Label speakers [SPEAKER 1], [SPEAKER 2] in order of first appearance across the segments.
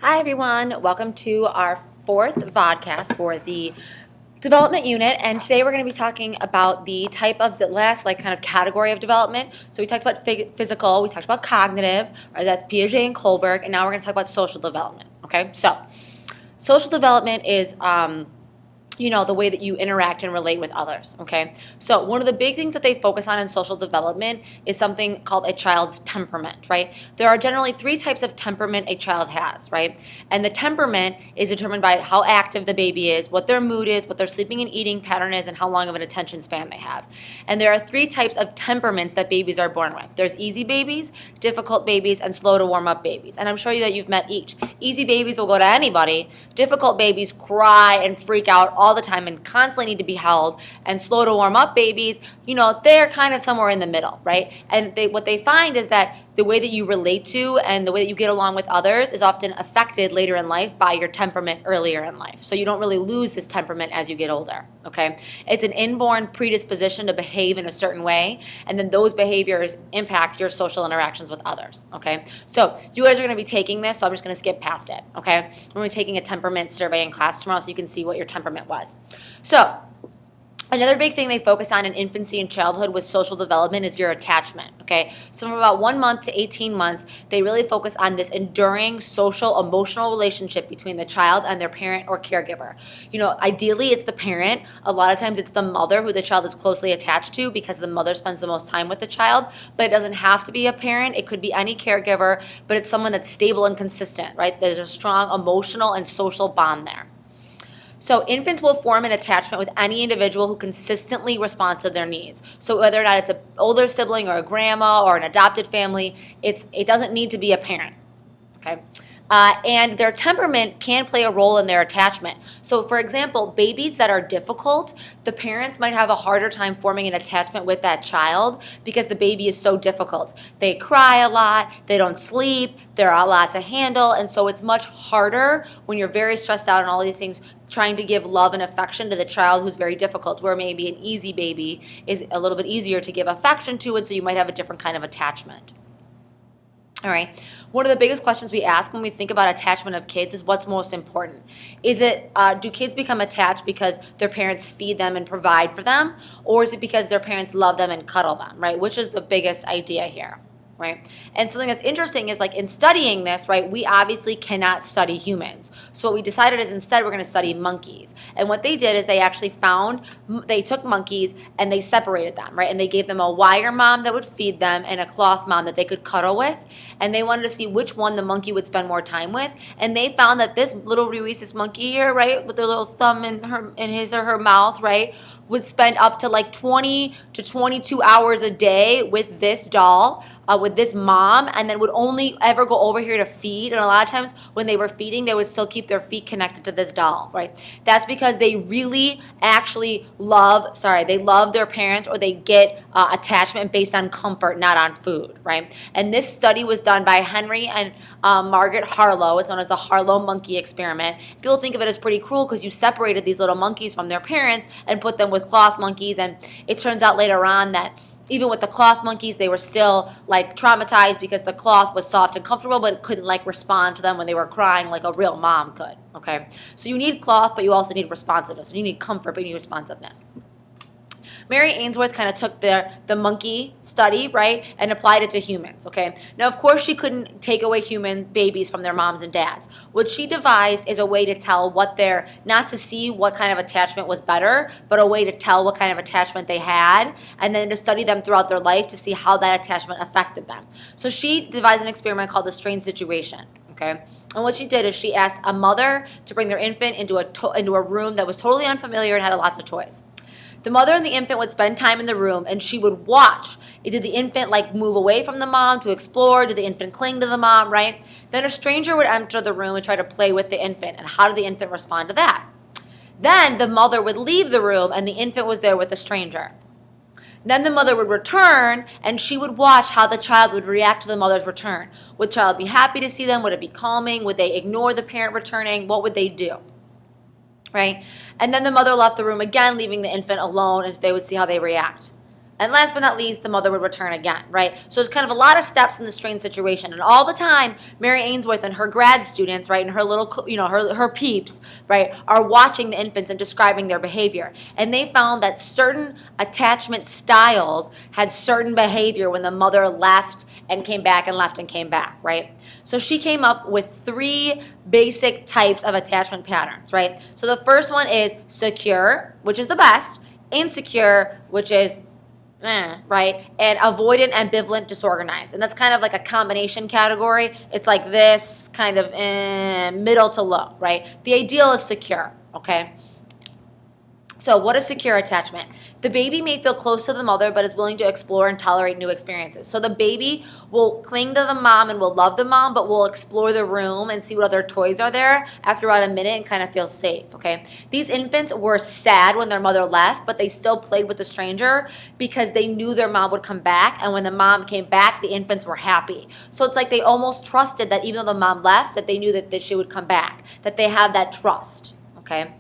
[SPEAKER 1] Hi, everyone. Welcome to our fourth vodcast for the development unit. And today we're going to be talking about the type of the last kind of category of development. So we talked about physical, we talked about cognitive, right? That's Piaget and Kohlberg. And now we're going to talk about social development. Okay. So social development is, the way that you interact and relate with others, okay? So one of the big things that they focus on in social development is something called a child's temperament, right? There are generally three types of temperament a child has, right? And the temperament is determined by how active the baby is, what their mood is, what their sleeping and eating pattern is, and how long of an attention span they have. And there are three types of temperaments that babies are born with. There's easy babies, difficult babies, and slow to warm up babies. And I'm sure that you've met each. Easy babies will go to anybody. Difficult babies cry and freak out all the time and constantly need to be held, and slow to warm up babies, they're kind of somewhere in the middle, right? And what they find is that the way that you relate to and the way that you get along with others is often affected later in life by your temperament earlier in life. So you don't really lose this temperament as you get older, okay? It's an inborn predisposition to behave in a certain way, and then those behaviors impact your social interactions with others, okay? So you guys are going to be taking this, so I'm just going to skip past it, okay? We're going to be taking a temperament survey in class tomorrow so you can see what your temperament was. So another big thing they focus on in infancy and childhood with social development is your attachment, okay? So from about 1 month to 18 months, they really focus on this enduring social, emotional relationship between the child and their parent or caregiver. Ideally, it's the parent. A lot of times it's the mother who the child is closely attached to because the mother spends the most time with the child, but it doesn't have to be a parent. It could be any caregiver, but it's someone that's stable and consistent, right? There's a strong emotional and social bond there. So infants will form an attachment with any individual who consistently responds to their needs. So whether or not it's an older sibling or a grandma or an adopted family, it doesn't need to be a parent, okay? And their temperament can play a role in their attachment. So for example, babies that are difficult, the parents might have a harder time forming an attachment with that child because the baby is so difficult. They cry a lot, they don't sleep, they're a lot to handle, and so it's much harder when you're very stressed out and all these things trying to give love and affection to the child who's very difficult, where maybe an easy baby is a little bit easier to give affection to, and so you might have a different kind of attachment. All right. One of the biggest questions we ask when we think about attachment of kids is what's most important. Is it, do kids become attached because their parents feed them and provide for them? Or is it because their parents love them and cuddle them, right? Which is the biggest idea here, right? And something that's interesting is in studying this, right, we obviously cannot study humans. So what we decided is instead we're going to study monkeys. And what they did is they took monkeys and they separated them, right? And they gave them a wire mom that would feed them and a cloth mom that they could cuddle with. And they wanted to see which one the monkey would spend more time with. And they found that this little rhesus monkey here, right, with their little thumb in his or her mouth, right, would spend up to 20 to 22 hours a day with this doll, with this mom, and then would only ever go over here to feed. And a lot of times when they were feeding, they would still keep their feet connected to this doll, right? That's because they really actually love their parents, or they get attachment based on comfort, not on food, right? And this study was done by Henry and Margaret Harlow. It's known as the Harlow monkey experiment. People think of it as pretty cruel because you separated these little monkeys from their parents and put them with cloth monkeys, and it turns out later on that even with the cloth monkeys, they were still traumatized because the cloth was soft and comfortable, but it couldn't respond to them when they were crying like a real mom could, okay? So you need cloth, but you also need responsiveness. You need comfort, but you need responsiveness. Mary Ainsworth kind of took the monkey study, right, and applied it to humans, okay? Now, of course, she couldn't take away human babies from their moms and dads. What she devised is a way to tell not to see what kind of attachment was better, but a way to tell what kind of attachment they had, and then to study them throughout their life to see how that attachment affected them. So she devised an experiment called the strange situation, okay? And what she did is she asked a mother to bring their infant into a room that was totally unfamiliar and had lots of toys. The mother and the infant would spend time in the room, and she would watch. Did the infant move away from the mom to explore? Did the infant cling to the mom, right? Then a stranger would enter the room and try to play with the infant. And how did the infant respond to that? Then the mother would leave the room, and the infant was there with the stranger. Then the mother would return, and she would watch how the child would react to the mother's return. Would the child be happy to see them? Would it be calming? Would they ignore the parent returning? What would they do? Right? And then the mother left the room again, leaving the infant alone, and they would see how they react. And last but not least, the mother would return again, right? So there's kind of a lot of steps in the strained situation. And all the time, Mary Ainsworth and her grad students, right, and her little, her peeps, right, are watching the infants and describing their behavior. And they found that certain attachment styles had certain behavior when the mother left and came back and left and came back, right? So she came up with 3 basic types of attachment patterns, right? So the first one is secure, which is the best, insecure, which is right? And avoidant, ambivalent, disorganized. And that's kind of like a combination category. It's like this kind of middle to low, right? The ideal is secure, okay? So what is secure attachment? The baby may feel close to the mother, but is willing to explore and tolerate new experiences. So the baby will cling to the mom and will love the mom, but will explore the room and see what other toys are there after about a minute and kind of feel safe, okay? These infants were sad when their mother left, but they still played with the stranger because they knew their mom would come back. And when the mom came back, the infants were happy. So it's like they almost trusted that even though the mom left, that they knew that she would come back, that they have that trust, okay?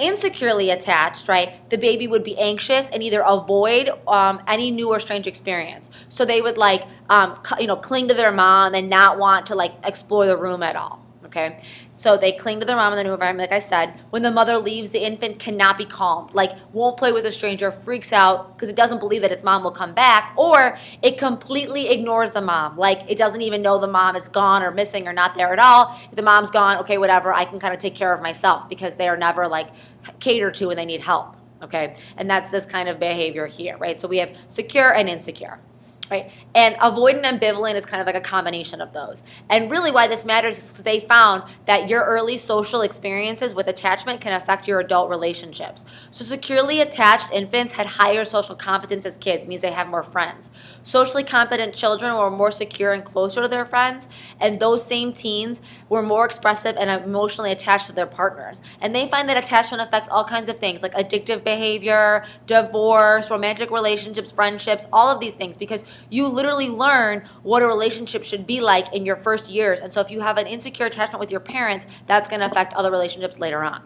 [SPEAKER 1] Insecurely attached, right, the baby would be anxious and either avoid any new or strange experience. So they would cling to their mom and not want to explore the room at all. Okay, so they cling to their mom in the new environment, like I said. When the mother leaves, the infant cannot be calmed, won't play with a stranger, freaks out because it doesn't believe that its mom will come back, or it completely ignores the mom, it doesn't even know the mom is gone or missing or not there at all. If the mom's gone, okay, whatever, I can kind of take care of myself, because they are never catered to when they need help. Okay, and that's this kind of behavior here, right? So we have secure and insecure. Right? And avoidant and ambivalent is kind of like a combination of those. And really why this matters is because they found that your early social experiences with attachment can affect your adult relationships. So securely attached infants had higher social competence as kids, means they have more friends. Socially competent children were more secure and closer to their friends, and those same teens were more expressive and emotionally attached to their partners. And they find that attachment affects all kinds of things, like addictive behavior, divorce, romantic relationships, friendships, all of these things, because you literally learn what a relationship should be like in your first years. And so if you have an insecure attachment with your parents, that's going to affect other relationships later on.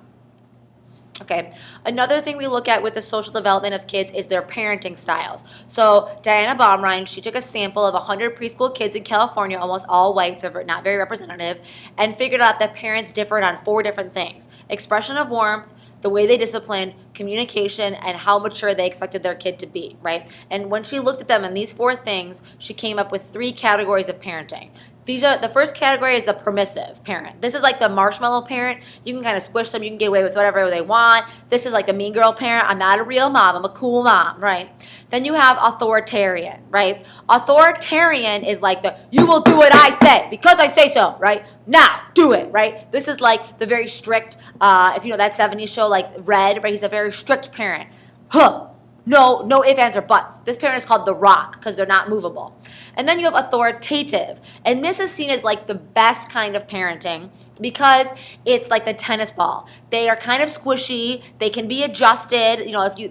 [SPEAKER 1] Okay, another thing we look at with the social development of kids is their parenting styles. So Diana Baumrein, she took a sample of 100 preschool kids in California, almost all white, so not very representative, and figured out that parents differed on 4 different things: expression of warmth, the way they disciplined, communication, and how mature they expected their kid to be, right? And when she looked at them in these 4 things, she came up with 3 categories of parenting. The first category is the permissive parent. This is like the marshmallow parent. You can kind of squish them. You can get away with whatever they want. This is like the mean girl parent. I'm not a real mom. I'm a cool mom, right? Then you have authoritarian, right? Authoritarian is like you will do what I say because I say so, right? Now, do it, right? This is like the very strict, if you know that 70s show, Red, right? He's a very strict parent. No ifs, ands, or buts. This parent is called the rock because they're not movable. And then you have authoritative. And this is seen as the best kind of parenting because it's like the tennis ball. They are kind of squishy. They can be adjusted.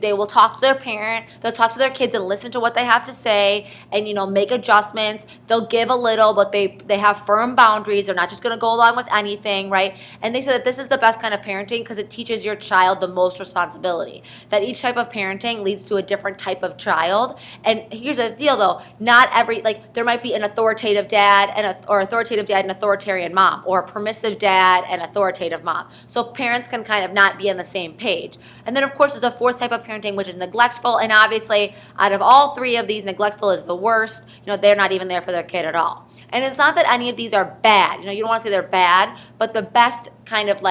[SPEAKER 1] They will talk to their parent, they'll talk to their kids and listen to what they have to say and, make adjustments. They'll give a little, but they have firm boundaries. They're not just going to go along with anything, right? And they said that this is the best kind of parenting because it teaches your child the most responsibility. That each type of parenting leads to a different type of child. And here's the deal, though. Not every, there might be an authoritative dad or authoritative dad and authoritarian mom, or a permissive dad and authoritative mom. So parents can kind of not be on the same page. And then, of course, there's a 4th type of parenting, which is neglectful. And obviously, out of all 3 of these, neglectful is the worst. They're not even there for their kid at all. And it's not that any of these are bad. You don't want to say they're bad, but the best kind of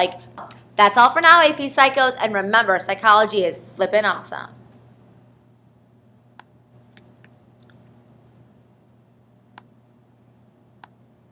[SPEAKER 1] that's all for now, AP Psychos. And remember, psychology is flippin' awesome.